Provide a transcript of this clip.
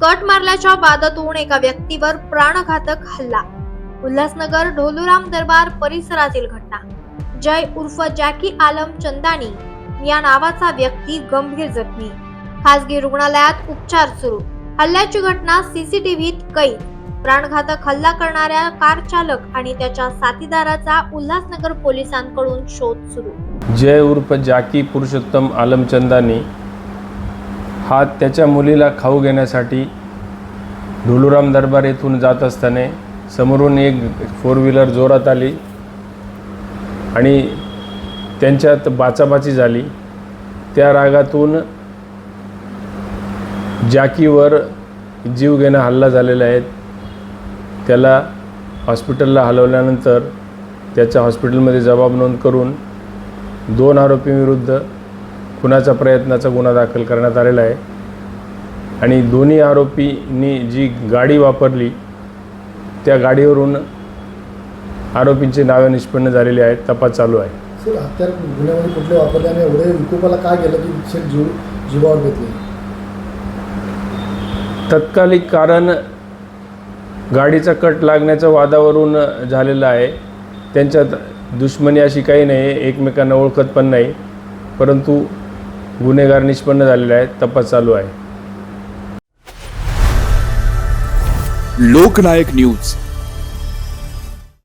Cut मारल्याच्या वादातून एका व्यक्तीवर प्राणघातक हल्ला। उल्हासनगर ढोलूराम दरबार परिसरातील घटना। जय उर्फ जॅकी आलम चंदानी या नावाचा व्यक्ती गंभीर जखमी, खासगी रुग्णालयात उपचार सुरू। हल्ल्याची घटना सीसीटीव्हीत कैद। प्राणघातक हल्ला करणाऱ्या कार चालक आणि त्याच्या साथीदाराचा उल्हासनगर पोलिसांकडून शोध सुरू। जय उर्फ जॅकी पुरुषोत्तम आलम चंदानी हा त्याच्या मुलीला खाऊ घेण्यासाठी ढोलूराम दरबार येथून जात असताना समोरून एक 4 व्हीलर जोरात आली आणि त्यांच्यात बाचाबाची झाली। त्या रागातून जॅकीवर जीवघेणा हल्ला झालेला आहे। त्याला हॉस्पिटलला हलवल्यानंतर त्याच्या हॉस्पिटलमध्ये जबाब नोंद करून 2 आरोपींविरुद्ध खुनाचा प्रयत्नाचा गुन्हा दाखल करण्यात आलेला आहे आणि दोन्ही आरोपींनी जी गाडी वापरली त्या गाडीवरून आरोपींची नावे निष्पन्न झालेली आहेत। तपास चालू आहे। सर, हत्यार गुन्ह्यामध्ये कुठले वापरल्याने एवढे विकोपाला काय केलं की शेत जीवावर घेतले? तत्कालिक कारण गाडीचा कट लागण्याच्या वादावरून झालेला आहे। त्यांच्यात दुश्मनी अशी काही नाही, एकमेकांना ओळखत पण नाही, परंतु गुन्हेगार निष्पन्न झालेले आहेत। तपास चालू आहे। लोकनायक न्यूज